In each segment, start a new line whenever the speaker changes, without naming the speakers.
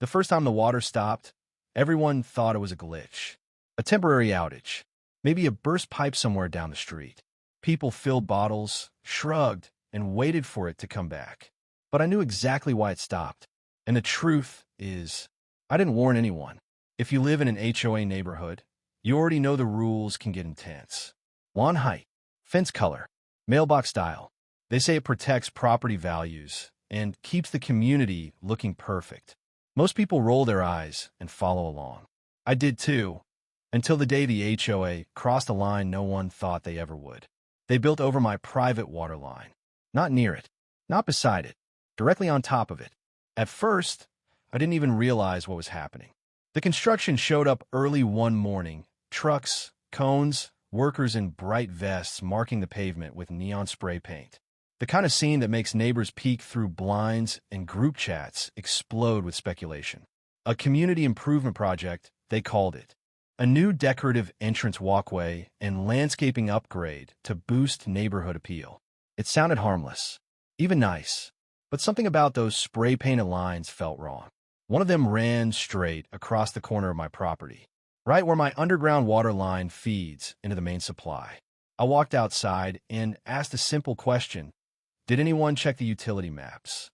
The first time the water stopped, everyone thought it was a glitch, a temporary outage, maybe a burst pipe somewhere down the street. People filled bottles, shrugged, and waited for it to come back. But I knew exactly why it stopped. And the truth is, I didn't warn anyone. If you live in an HOA neighborhood, you already know the rules can get intense. Lawn height, fence color, mailbox style. They say it protects property values and keeps the community looking perfect. Most people roll their eyes and follow along. I did too, until the day the HOA crossed a line no one thought they ever would. They built over my private water line. Not near it, not beside it, directly on top of it. At first, I didn't even realize what was happening. The construction showed up early one morning. Trucks, cones, workers in bright vests marking the pavement with neon spray paint. The kind of scene that makes neighbors peek through blinds and group chats explode with speculation. A community improvement project, they called it. A new decorative entrance walkway and landscaping upgrade to boost neighborhood appeal. It sounded harmless, even nice, but something about those spray-painted lines felt wrong. One of them ran straight across the corner of my property, right where my underground water line feeds into the main supply. I walked outside and asked a simple question. Did anyone check the utility maps?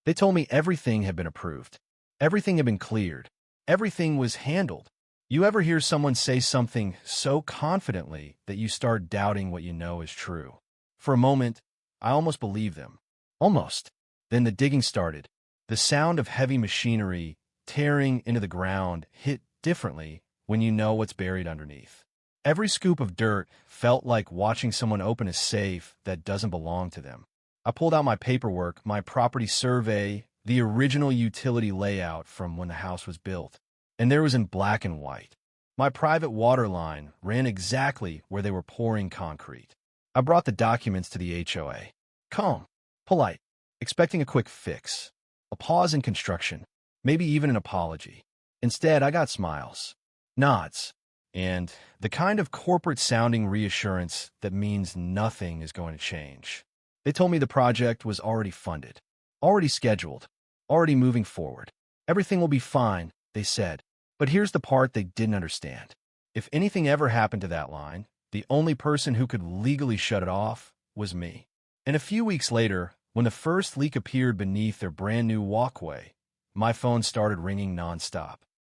They told me everything had been approved. Everything had been cleared. Everything was handled. You ever hear someone say something so confidently that you start doubting what you know is true? For a moment, I almost believed them. Almost. Then the digging started. The sound of heavy machinery tearing into the ground hit differently when you know what's buried underneath. Every scoop of dirt felt like watching someone open a safe that doesn't belong to them. I pulled out my paperwork, my property survey, the original utility layout from when the house was built, and there was in black and white. My private water line ran exactly where they were pouring concrete. I brought the documents to the HOA. Calm, polite, expecting a quick fix, a pause in construction, maybe even an apology. Instead, I got smiles, nods, and the kind of corporate-sounding reassurance that means nothing is going to change. They told me the project was already funded, already scheduled, already moving forward. Everything will be fine, they said. But here's the part they didn't understand. If anything ever happened to that line, the only person who could legally shut it off was me. And a few weeks later, when the first leak appeared beneath their brand new walkway, my phone started ringing nonstop.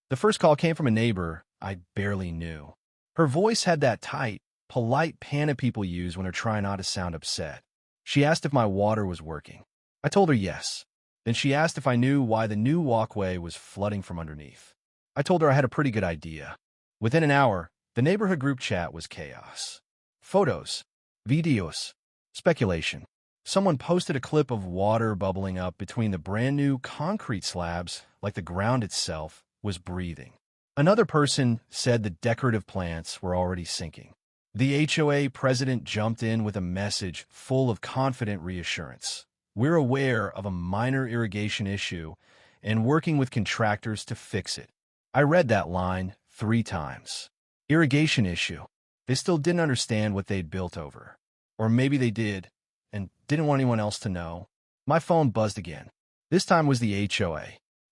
The first call came from a neighbor I barely knew. Her voice had that tight, polite panic people use when they're trying not to sound upset. She asked if my water was working. I told her yes. Then she asked if I knew why the new walkway was flooding from underneath. I told her I had a pretty good idea. Within an hour, the neighborhood group chat was chaos. Photos, videos, speculation. Someone posted a clip of water bubbling up between the brand new concrete slabs like the ground itself was breathing. Another person said the decorative plants were already sinking. The HOA president jumped in with a message full of confident reassurance. We're aware of a minor irrigation issue and working with contractors to fix it. I read that line 3 times. Irrigation issue. They still didn't understand what they'd built over. Or maybe they did and didn't want anyone else to know. My phone buzzed again. This time was the HOA.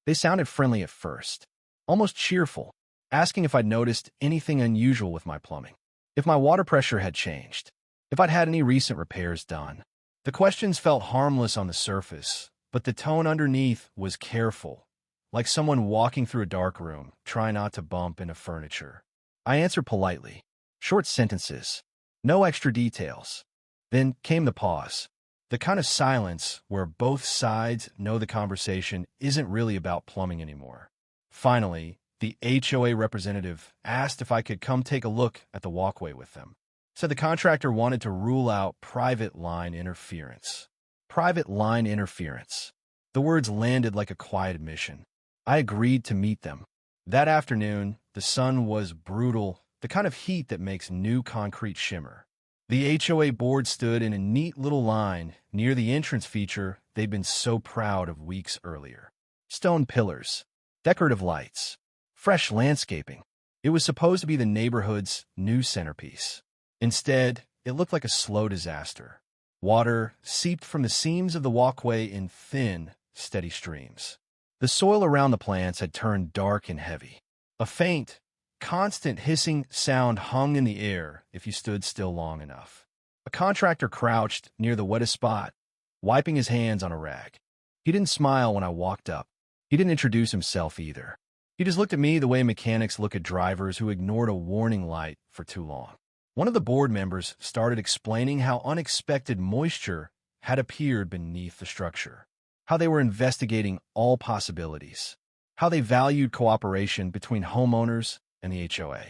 They sounded friendly at first, almost cheerful, asking if I'd noticed anything unusual with my plumbing. If my water pressure had changed, if I'd had any recent repairs done. The questions felt harmless on the surface, but the tone underneath was careful, like someone walking through a dark room, trying not to bump into furniture. I answered politely, short sentences, no extra details. Then came the pause, the kind of silence where both sides know the conversation isn't really about plumbing anymore. Finally, the HOA representative asked if I could come take a look at the walkway with them. Said the contractor wanted to rule out private line interference. Private line interference. The words landed like a quiet admission. I agreed to meet them. That afternoon, the sun was brutal, the kind of heat that makes new concrete shimmer. The HOA board stood in a neat little line near the entrance feature they'd been so proud of weeks earlier. Stone pillars, decorative lights, fresh landscaping. It was supposed to be the neighborhood's new centerpiece. Instead, it looked like a slow disaster. Water seeped from the seams of the walkway in thin, steady streams. The soil around the plants had turned dark and heavy. A faint, constant hissing sound hung in the air if you stood still long enough. A contractor crouched near the wettest spot, wiping his hands on a rag. He didn't smile when I walked up. He didn't introduce himself either. He just looked at me the way mechanics look at drivers who ignored a warning light for too long. One of the board members started explaining how unexpected moisture had appeared beneath the structure, how they were investigating all possibilities, how they valued cooperation between homeowners and the HOA.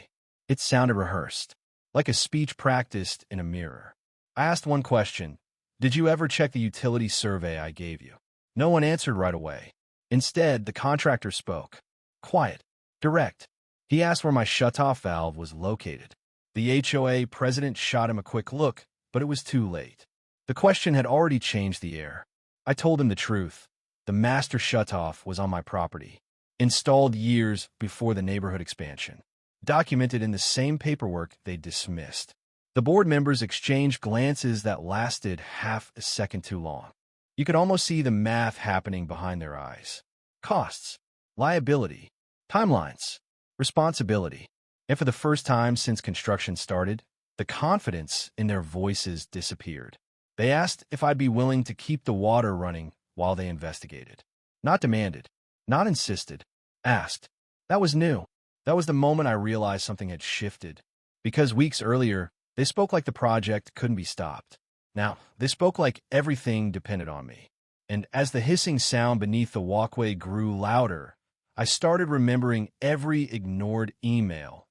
It sounded rehearsed, like a speech practiced in a mirror. I asked one question: did you ever check the utility survey I gave you? No one answered right away. Instead, the contractor spoke. Quiet, direct. He asked where my shutoff valve was located. The HOA president shot him a quick look, but it was too late. The question had already changed the air. I told him the truth. The master shutoff was on my property, installed years before the neighborhood expansion, documented in the same paperwork they dismissed. The board members exchanged glances that lasted half a second too long. You could almost see the math happening behind their eyes. Costs, liability, timelines, responsibility. And for the first time since construction started, the confidence in their voices disappeared. They asked if I'd be willing to keep the water running while they investigated. Not demanded, not insisted, asked. That was new. That was the moment I realized something had shifted. Because weeks earlier, they spoke like the project couldn't be stopped. Now, they spoke like everything depended on me. And as the hissing sound beneath the walkway grew louder, I started remembering every ignored email,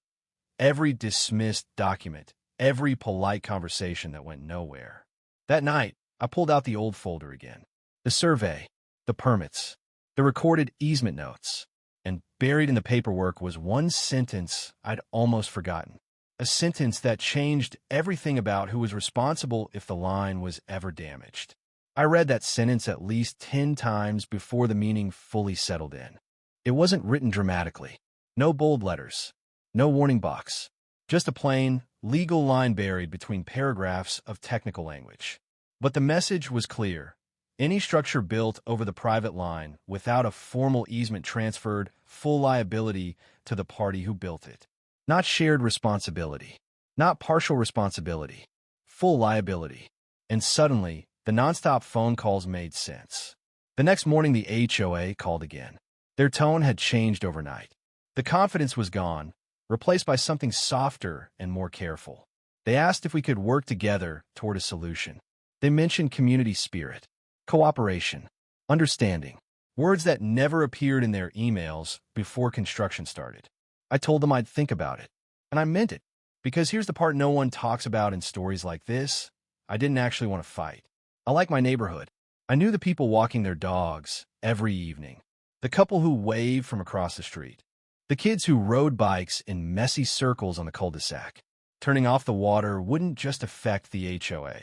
every dismissed document, every polite conversation that went nowhere. That night, I pulled out the old folder again. The survey, the permits, the recorded easement notes. And buried in the paperwork was one sentence I'd almost forgotten. A sentence that changed everything about who was responsible if the line was ever damaged. I read that sentence at least 10 times before the meaning fully settled in. It wasn't written dramatically. No bold letters. No warning box. Just a plain, legal line buried between paragraphs of technical language. But the message was clear. Any structure built over the private line without a formal easement transferred full liability to the party who built it. Not shared responsibility. Not partial responsibility. Full liability. And suddenly, the nonstop phone calls made sense. The next morning, the HOA called again. Their tone had changed overnight. The confidence was gone, replaced by something softer and more careful. They asked if we could work together toward a solution. They mentioned community spirit, cooperation, understanding, words that never appeared in their emails before construction started. I told them I'd think about it, and I meant it, because here's the part no one talks about in stories like this. I didn't actually want to fight. I like my neighborhood. I knew the people walking their dogs every evening, the couple who waved from across the street, the kids who rode bikes in messy circles on the cul-de-sac. Turning off the water wouldn't just affect the HOA.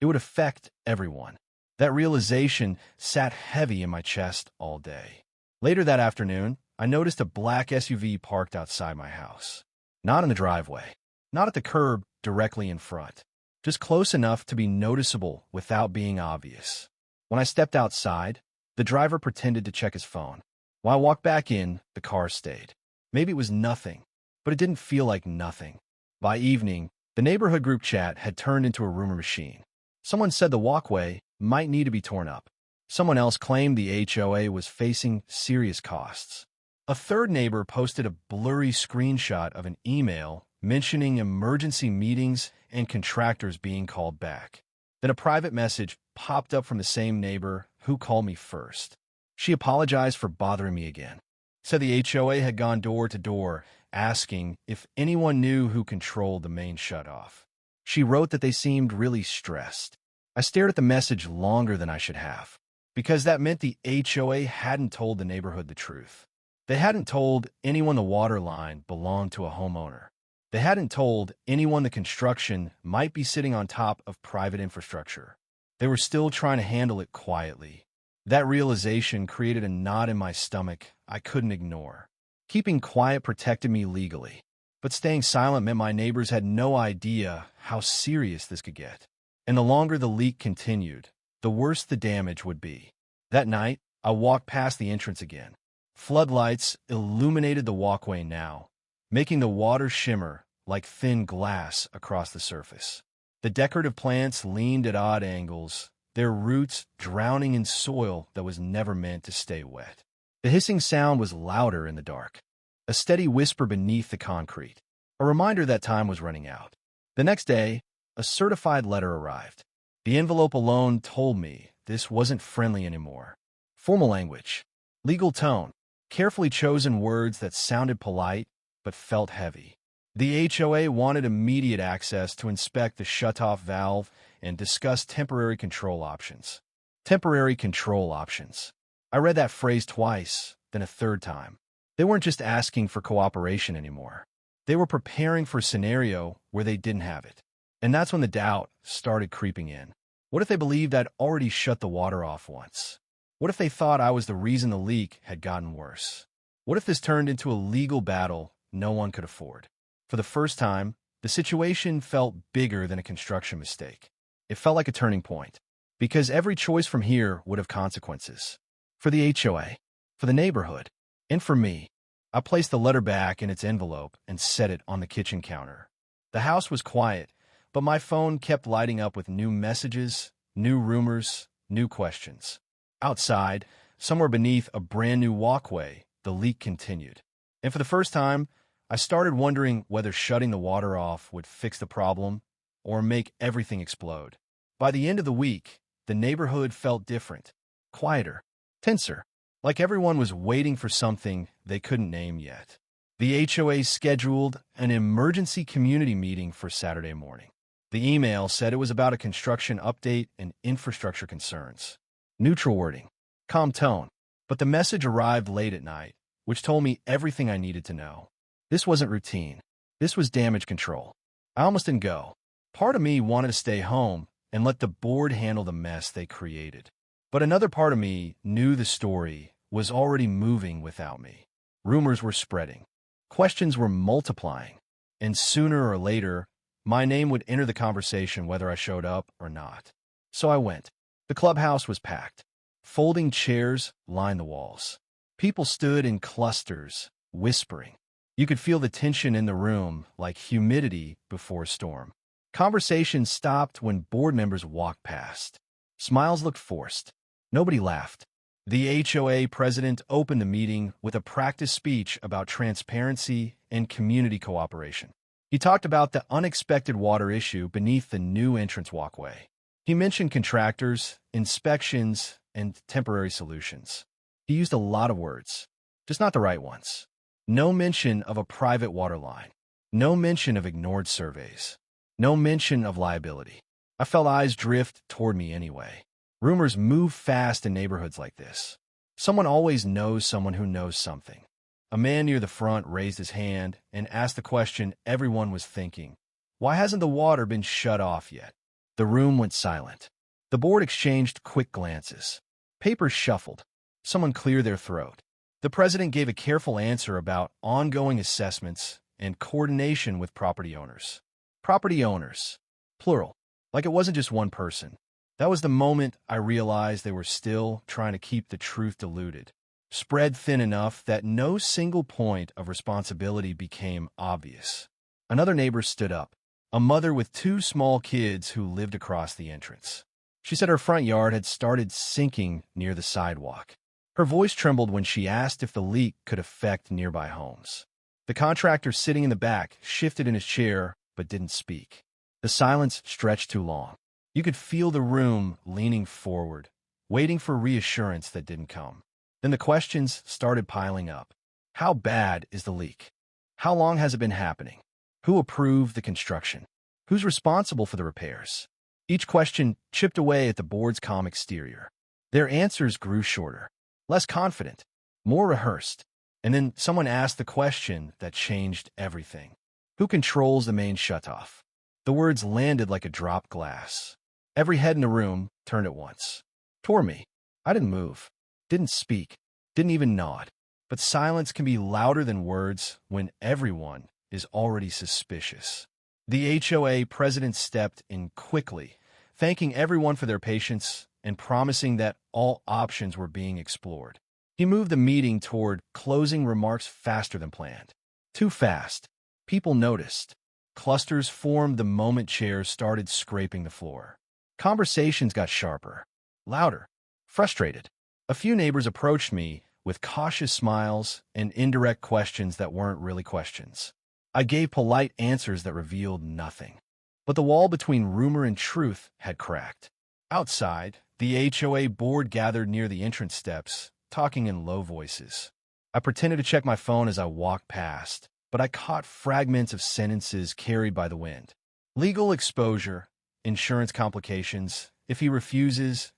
It would affect everyone. That realization sat heavy in my chest all day. Later that afternoon, I noticed a black SUV parked outside my house. Not in the driveway, not at the curb directly in front, just close enough to be noticeable without being obvious. When I stepped outside, the driver pretended to check his phone. When I walked back in, the car stayed. Maybe it was nothing, but it didn't feel like nothing. By evening, the neighborhood group chat had turned into a rumor machine. Someone said the walkway might need to be torn up. Someone else claimed the HOA was facing serious costs. A third neighbor posted a blurry screenshot of an email mentioning emergency meetings and contractors being called back. Then a private message popped up from the same neighbor who called me first. She apologized for bothering me again. Said the HOA had gone door to door asking if anyone knew who controlled the main shutoff. She wrote that they seemed really stressed. I stared at the message longer than I should have, because that meant the HOA hadn't told the neighborhood the truth. They hadn't told anyone the water line belonged to a homeowner. They hadn't told anyone the construction might be sitting on top of private infrastructure. They were still trying to handle it quietly. That realization created a knot in my stomach I couldn't ignore. Keeping quiet protected me legally, but staying silent meant my neighbors had no idea how serious this could get. And the longer the leak continued, the worse the damage would be. That night, I walked past the entrance again. Floodlights illuminated the walkway now, making the water shimmer like thin glass across the surface. The decorative plants leaned at odd angles, their roots drowning in soil that was never meant to stay wet. The hissing sound was louder in the dark, a steady whisper beneath the concrete, a reminder that time was running out. The next day, a certified letter arrived. The envelope alone told me this wasn't friendly anymore. Formal language, legal tone, carefully chosen words that sounded polite but felt heavy. The HOA wanted immediate access to inspect the shutoff valve and discuss temporary control options. Temporary control options. I read that phrase twice, then a third time. They weren't just asking for cooperation anymore. They were preparing for a scenario where they didn't have it. And that's when the doubt started creeping in. What if they believed I'd already shut the water off once? What if they thought I was the reason the leak had gotten worse? What if this turned into a legal battle no one could afford? For the first time, the situation felt bigger than a construction mistake. It felt like a turning point, because every choice from here would have consequences. For the HOA, for the neighborhood, and for me. I placed the letter back in its envelope and set it on the kitchen counter. The house was quiet, but my phone kept lighting up with new messages, new rumors, new questions. Outside, somewhere beneath a brand new walkway, the leak continued. And for the first time, I started wondering whether shutting the water off would fix the problem or make everything explode. By the end of the week, the neighborhood felt different, quieter, tenser, like everyone was waiting for something they couldn't name yet. The HOA scheduled an emergency community meeting for Saturday morning. The email said it was about a construction update and infrastructure concerns. Neutral wording, calm tone, but the message arrived late at night, which told me everything I needed to know. This wasn't routine. This was damage control. I almost didn't go. Part of me wanted to stay home and let the board handle the mess they created. But another part of me knew the story was already moving without me. Rumors were spreading. Questions were multiplying. And sooner or later, my name would enter the conversation whether I showed up or not. So I went. The clubhouse was packed. Folding chairs lined the walls. People stood in clusters, whispering. You could feel the tension in the room like humidity before a storm. Conversation stopped when board members walked past. Smiles looked forced. Nobody laughed. The HOA president opened the meeting with a practice speech about transparency and community cooperation. He talked about the unexpected water issue beneath the new entrance walkway. He mentioned contractors, inspections, and temporary solutions. He used a lot of words, just not the right ones. No mention of a private water line. No mention of ignored surveys. No mention of liability. I felt eyes drift toward me anyway. Rumors move fast in neighborhoods like this. Someone always knows someone who knows something. A man near the front raised his hand and asked the question everyone was thinking. Why hasn't the water been shut off yet? The room went silent. The board exchanged quick glances. Papers shuffled. Someone cleared their throat. The president gave a careful answer about ongoing assessments and coordination with property owners. Property owners, plural, like it wasn't just one person. That was the moment I realized they were still trying to keep the truth diluted, spread thin enough that no single point of responsibility became obvious. Another neighbor stood up, a mother with two small kids who lived across the entrance. She said her front yard had started sinking near the sidewalk. Her voice trembled when she asked if the leak could affect nearby homes. The contractor sitting in the back shifted in his chair but didn't speak. The silence stretched too long. You could feel the room leaning forward, waiting for reassurance that didn't come. Then the questions started piling up. How bad is the leak? How long has it been happening? Who approved the construction? Who's responsible for the repairs? Each question chipped away at the board's calm exterior. Their answers grew shorter, less confident, more rehearsed. And then someone asked the question that changed everything. Who controls the main shutoff? The words landed like a dropped glass. Every head in the room turned at once. Toward me. I didn't move, didn't speak, didn't even nod. But silence can be louder than words when everyone is already suspicious. The HOA president stepped in quickly, thanking everyone for their patience and promising that all options were being explored. He moved the meeting toward closing remarks faster than planned. Too fast. People noticed. Clusters formed the moment chairs started scraping the floor. Conversations got sharper, louder, frustrated. A few neighbors approached me with cautious smiles and indirect questions that weren't really questions. I gave polite answers that revealed nothing. But the wall between rumor and truth had cracked. Outside, the HOA board gathered near the entrance steps, talking in low voices. I pretended to check my phone as I walked past, but I caught fragments of sentences carried by the wind. Legal exposure, insurance complications, if he refuses.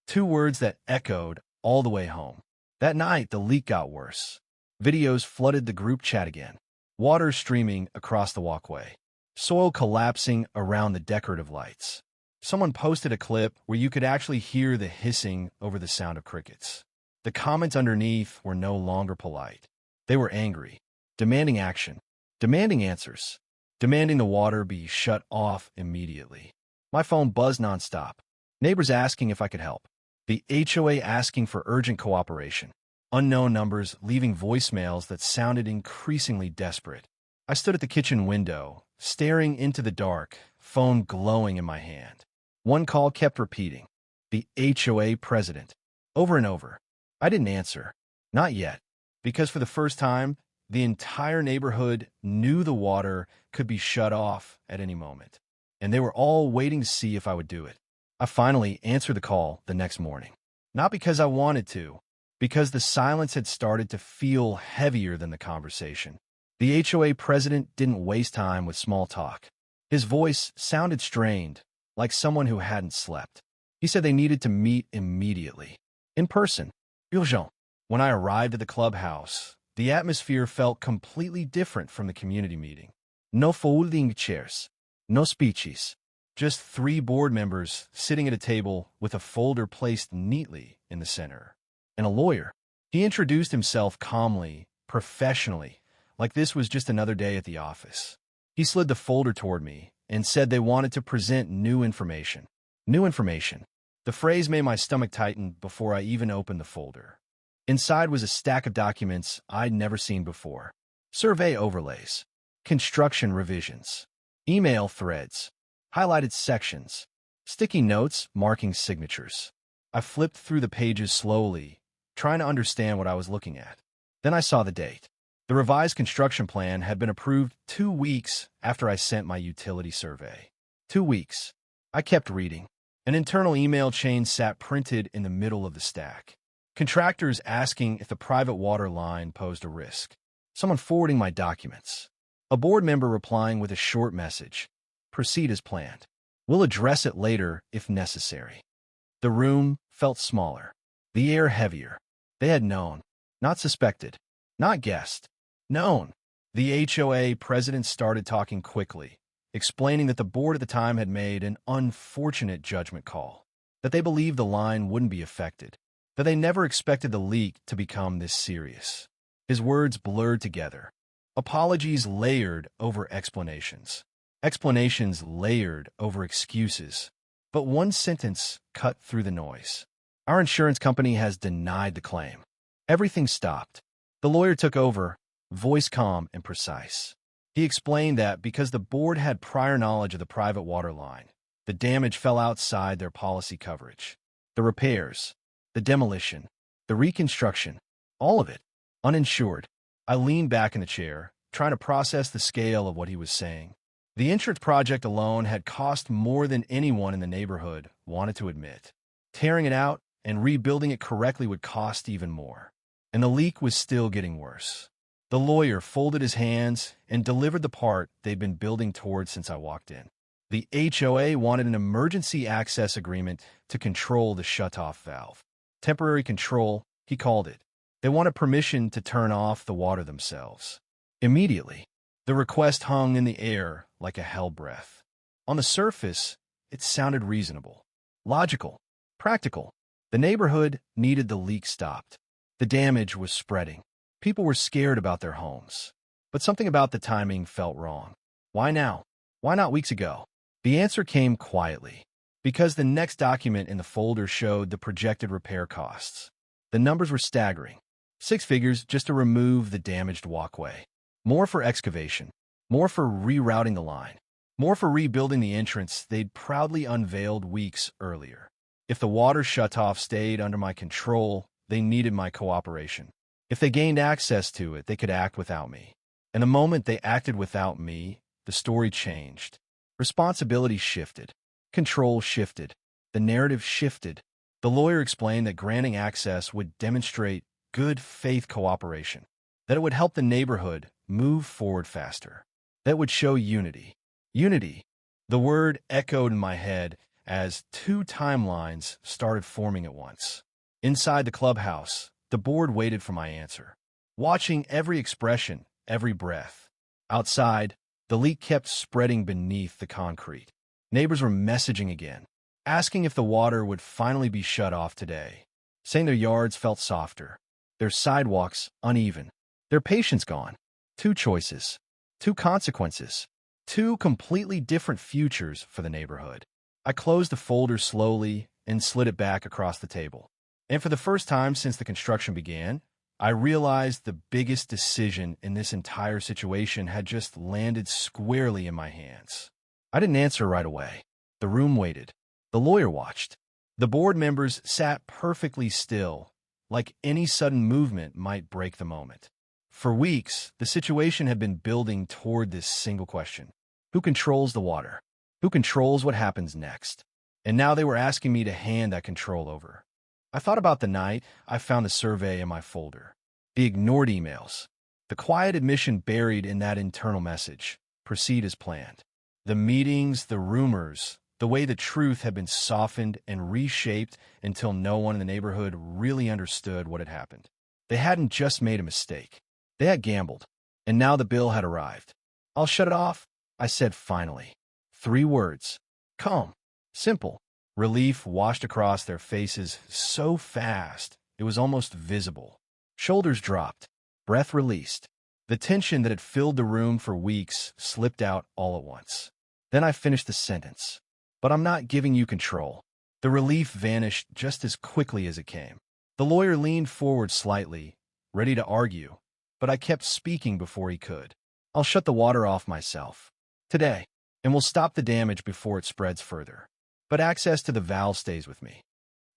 2 words that echoed all the way home. That night, the leak got worse. Videos flooded the group chat again. Water streaming across the walkway. Soil collapsing around the decorative lights. Someone posted a clip where you could actually hear the hissing over the sound of crickets. The comments underneath were no longer polite. They were angry, demanding action, demanding answers, demanding the water be shut off immediately. My phone buzzed nonstop. Neighbors asking if I could help. The HOA asking for urgent cooperation. Unknown numbers leaving voicemails that sounded increasingly desperate. I stood at the kitchen window, staring into the dark, phone glowing in my hand. One call kept repeating. The HOA president. Over and over. I didn't answer. Not yet. Because for the first time, the entire neighborhood knew the water could be shut off at any moment. And they were all waiting to see if I would do it. I finally answered the call the next morning. Not because I wanted to, because the silence had started to feel heavier than the conversation. The HOA president didn't waste time with small talk. His voice sounded strained, like someone who hadn't slept. He said they needed to meet immediately. In person. Urgent. When I arrived at the clubhouse, the atmosphere felt completely different from the community meeting. No folding chairs. No speeches. Just 3 board members sitting at a table with a folder placed neatly in the center. And a lawyer. He introduced himself calmly, professionally, like this was just another day at the office. He slid the folder toward me and said they wanted to present new information. New information. The phrase made my stomach tighten before I even opened the folder. Inside was a stack of documents I'd never seen before. Survey overlays. Construction revisions. Email threads. Highlighted sections. Sticky notes marking signatures. I flipped through the pages slowly, trying to understand what I was looking at. Then I saw the date. The revised construction plan had been approved 2 weeks after I sent my utility survey. 2 weeks. I kept reading. An internal email chain sat printed in the middle of the stack. Contractors asking if the private water line posed a risk. Someone forwarding my documents. A board member replying with a short message. Proceed as planned. We'll address it later if necessary. The room felt smaller. The air heavier. They had known. Not suspected. Not guessed. Known. The HOA president started talking quickly, explaining that the board at the time had made an unfortunate judgment call, that they believed the line wouldn't be affected, that they never expected the leak to become this serious. His words blurred together. Apologies layered over explanations. Explanations layered over excuses. But one sentence cut through the noise. Our insurance company has denied the claim. Everything stopped. The lawyer took over, voice calm and precise. He explained that because the board had prior knowledge of the private water line, the damage fell outside their policy coverage. The repairs, the demolition, the reconstruction, all of it, uninsured. I leaned back in the chair, trying to process the scale of what he was saying. The insurance project alone had cost more than anyone in the neighborhood wanted to admit. Tearing it out and rebuilding it correctly would cost even more. And the leak was still getting worse. The lawyer folded his hands and delivered the part they'd been building towards since I walked in. The HOA wanted an emergency access agreement to control the shutoff valve. Temporary control, he called it. They wanted permission to turn off the water themselves. Immediately. The request hung in the air like a hell breath. On the surface, it sounded reasonable, logical, practical. The neighborhood needed the leak stopped. The damage was spreading. People were scared about their homes. But something about the timing felt wrong. Why now? Why not weeks ago? The answer came quietly. Because the next document in the folder showed the projected repair costs. The numbers were staggering. 6 figures just to remove the damaged walkway. More for excavation. More for rerouting the line. More for rebuilding the entrance they'd proudly unveiled weeks earlier. If the water shutoff stayed under my control, they needed my cooperation. If they gained access to it, they could act without me. And the moment they acted without me, the story changed. Responsibility shifted. Control shifted. The narrative shifted. The lawyer explained that granting access would demonstrate good faith cooperation, that it would help the neighborhood move forward faster, that it would show unity. Unity. The word echoed in my head as 2 timelines started forming at once. Inside the clubhouse, the board waited for my answer, watching every expression, every breath. Outside, the leak kept spreading beneath the concrete. Neighbors were messaging again, asking if the water would finally be shut off today, saying their yards felt softer, their sidewalks uneven, their patience gone. 2 choices, 2 consequences, 2 completely different futures for the neighborhood. I closed the folder slowly and slid it back across the table. And for the first time since the construction began, I realized the biggest decision in this entire situation had just landed squarely in my hands. I didn't answer right away. The room waited. The lawyer watched. The board members sat perfectly still, like any sudden movement might break the moment. For weeks, the situation had been building toward this single question. Who controls the water? Who controls what happens next? And now they were asking me to hand that control over. I thought about the night I found the survey in my folder, the ignored emails, the quiet admission buried in that internal message, proceed as planned. The meetings, the rumors, the way the truth had been softened and reshaped until no one in the neighborhood really understood what had happened. They hadn't just made a mistake. They had gambled, and now the bill had arrived. I'll shut it off, I said finally. 3 words. Calm. Simple. Relief washed across their faces so fast it was almost visible. Shoulders dropped. Breath released. The tension that had filled the room for weeks slipped out all at once. Then I finished the sentence. But I'm not giving you control. The relief vanished just as quickly as it came. The lawyer leaned forward slightly, ready to argue, but I kept speaking before he could. I'll shut the water off myself. Today. And we'll stop the damage before it spreads further. But access to the valve stays with me.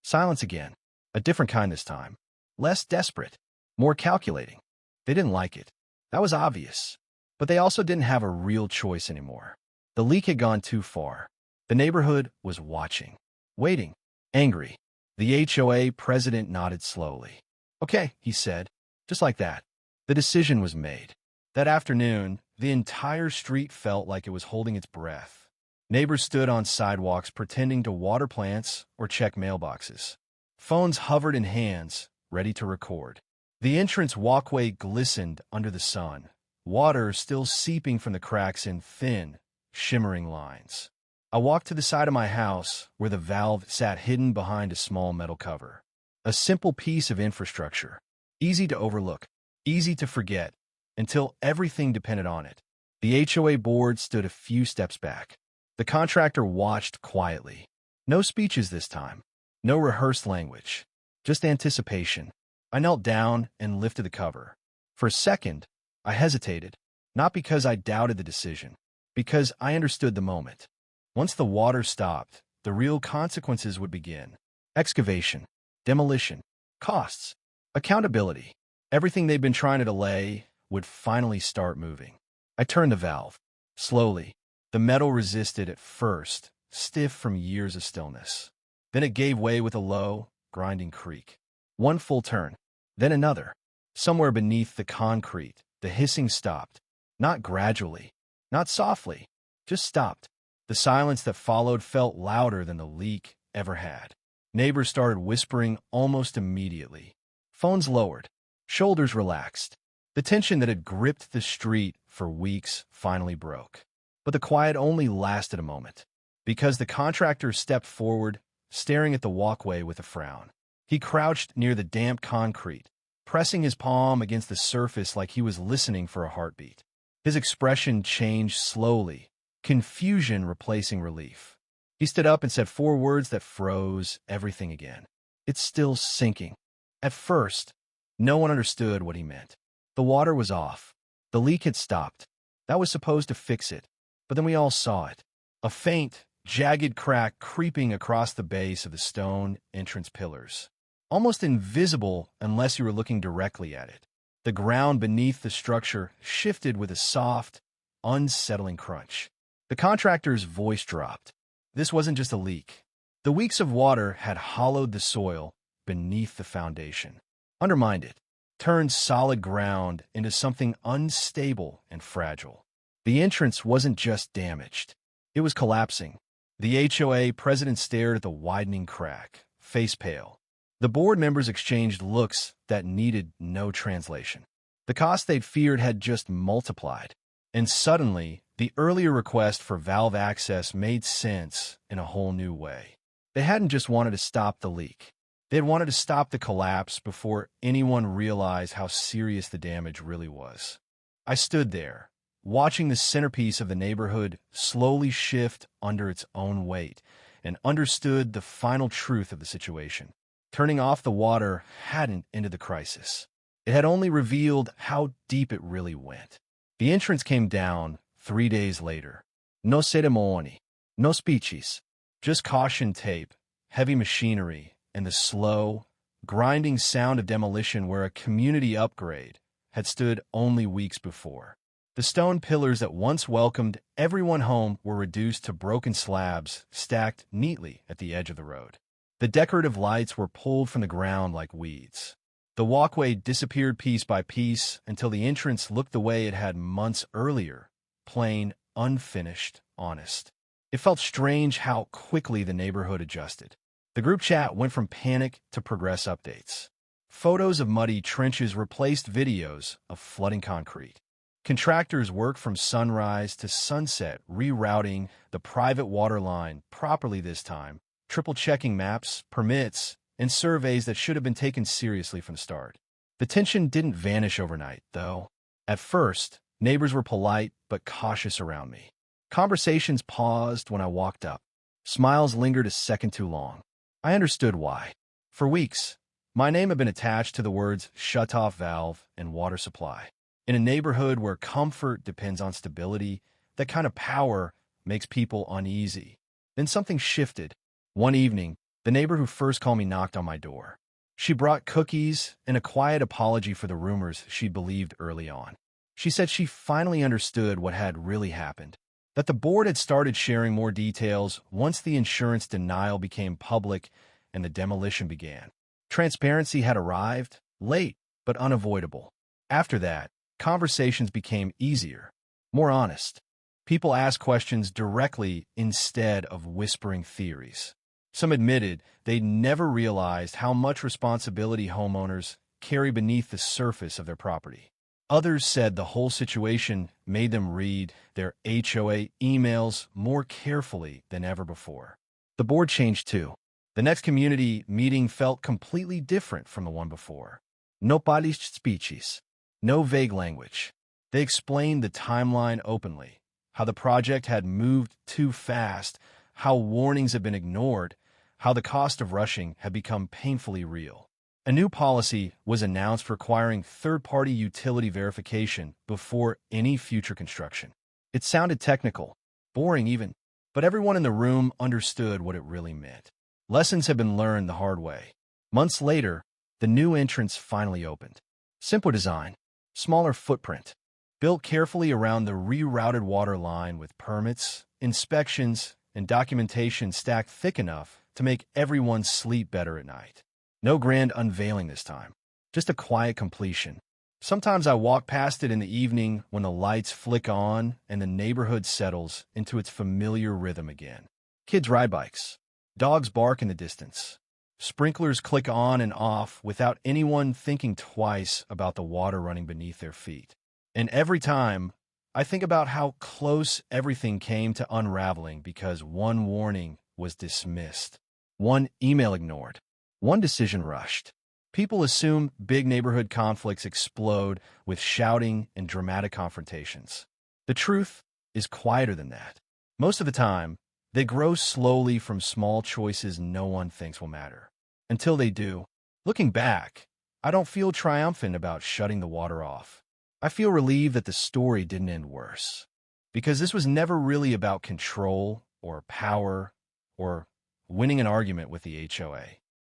Silence again. A different kind this time. Less desperate. More calculating. They didn't like it. That was obvious. But they also didn't have a real choice anymore. The leak had gone too far. The neighborhood was watching. Waiting. Angry. The HOA president nodded slowly. Okay, he said. Just like that. The decision was made. That afternoon, the entire street felt like it was holding its breath. Neighbors stood on sidewalks pretending to water plants or check mailboxes. Phones hovered in hands, ready to record. The entrance walkway glistened under the sun, water still seeping from the cracks in thin, shimmering lines. I walked to the side of my house, where the valve sat hidden behind a small metal cover. A simple piece of infrastructure, easy to overlook, easy to forget, until everything depended on it. The HOA board stood a few steps back. The contractor watched quietly. No speeches this time. No rehearsed language. Just anticipation. I knelt down and lifted the cover. For a second, I hesitated, not because I doubted the decision, because I understood the moment. Once the water stopped, the real consequences would begin. Excavation, demolition, costs, accountability. Everything they'd been trying to delay would finally start moving. I turned the valve. Slowly. The metal resisted at first, stiff from years of stillness. Then it gave way with a low, grinding creak. One full turn, then another. Somewhere beneath the concrete, the hissing stopped. Not gradually, not softly, just stopped. The silence that followed felt louder than the leak ever had. Neighbors started whispering almost immediately. Phones lowered. Shoulders relaxed. The tension that had gripped the street for weeks finally broke. But the quiet only lasted a moment, because the contractor stepped forward, staring at the walkway with a frown. He crouched near the damp concrete, pressing his palm against the surface like he was listening for a heartbeat. His expression changed slowly, confusion replacing relief. He stood up and said 4 words that froze everything again. It's still sinking. At first, no one understood what he meant. The water was off. The leak had stopped. That was supposed to fix it. But then we all saw it. A faint, jagged crack creeping across the base of the stone entrance pillars. Almost invisible unless you were looking directly at it. The ground beneath the structure shifted with a soft, unsettling crunch. The contractor's voice dropped. This wasn't just a leak. The weeks of water had hollowed the soil beneath the foundation, undermined it, turned solid ground into something unstable and fragile. The entrance wasn't just damaged. It was collapsing. The HOA president stared at the widening crack, face pale. The board members exchanged looks that needed no translation. The cost they'd feared had just multiplied. And suddenly, the earlier request for valve access made sense in a whole new way. They hadn't just wanted to stop the leak. They had wanted to stop the collapse before anyone realized how serious the damage really was. I stood there, watching the centerpiece of the neighborhood slowly shift under its own weight, and understood the final truth of the situation. Turning off the water hadn't ended the crisis. It had only revealed how deep it really went. The entrance came down 3 days later. No ceremony, no speeches, just caution tape, heavy machinery, and the slow, grinding sound of demolition where a community upgrade had stood only weeks before. The stone pillars that once welcomed everyone home were reduced to broken slabs stacked neatly at the edge of the road. The decorative lights were pulled from the ground like weeds. The walkway disappeared piece by piece until the entrance looked the way it had months earlier, plain, unfinished, honest. It felt strange how quickly the neighborhood adjusted. The group chat went from panic to progress updates. Photos of muddy trenches replaced videos of flooding concrete. Contractors worked from sunrise to sunset, rerouting the private water line properly this time, triple-checking maps, permits, and surveys that should have been taken seriously from the start. The tension didn't vanish overnight, though. At first, neighbors were polite but cautious around me. Conversations paused when I walked up. Smiles lingered a second too long. I understood why. For weeks, my name had been attached to the words shut-off valve and water supply. In a neighborhood where comfort depends on stability, that kind of power makes people uneasy. Then something shifted. One evening, the neighbor who first called me knocked on my door. She brought cookies and a quiet apology for the rumors she'd believed early on. She said she finally understood what had really happened, that the board had started sharing more details once the insurance denial became public and the demolition began. Transparency had arrived, late but unavoidable. After that, conversations became easier, more honest. People asked questions directly instead of whispering theories. Some admitted they'd never realized how much responsibility homeowners carry beneath the surface of their property. Others said the whole situation made them read their HOA emails more carefully than ever before. The board changed too. The next community meeting felt completely different from the one before. No polished speeches, no vague language. They explained the timeline openly, how the project had moved too fast, how warnings had been ignored, how the cost of rushing had become painfully real. A new policy was announced requiring third-party utility verification before any future construction. It sounded technical, boring even, but everyone in the room understood what it really meant. Lessons had been learned the hard way. Months later, the new entrance finally opened. Simpler design, smaller footprint, built carefully around the rerouted water line with permits, inspections, and documentation stacked thick enough to make everyone sleep better at night. No grand unveiling this time, just a quiet completion. Sometimes I walk past it in the evening when the lights flick on and the neighborhood settles into its familiar rhythm again. Kids ride bikes. Dogs bark in the distance. Sprinklers click on and off without anyone thinking twice about the water running beneath their feet. And every time, I think about how close everything came to unraveling because one warning was dismissed, one email ignored, one decision rushed. People assume big neighborhood conflicts explode with shouting and dramatic confrontations. The truth is quieter than that. Most of the time, they grow slowly from small choices no one thinks will matter. Until they do. Looking back, I don't feel triumphant about shutting the water off. I feel relieved that the story didn't end worse. Because this was never really about control or power or winning an argument with the HOA.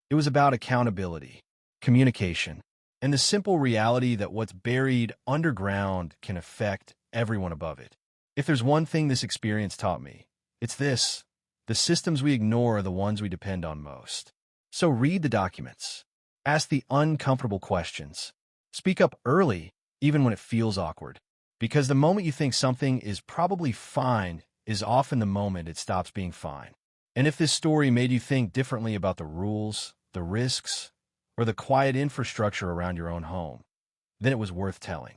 It was about accountability, communication, and the simple reality that what's buried underground can affect everyone above it. If there's one thing this experience taught me, it's this: the systems we ignore are the ones we depend on most. So read the documents. Ask the uncomfortable questions. Speak up early, even when it feels awkward. Because the moment you think something is probably fine is often the moment it stops being fine. And if this story made you think differently about the rules, the risks, or the quiet infrastructure around your own home, then it was worth telling.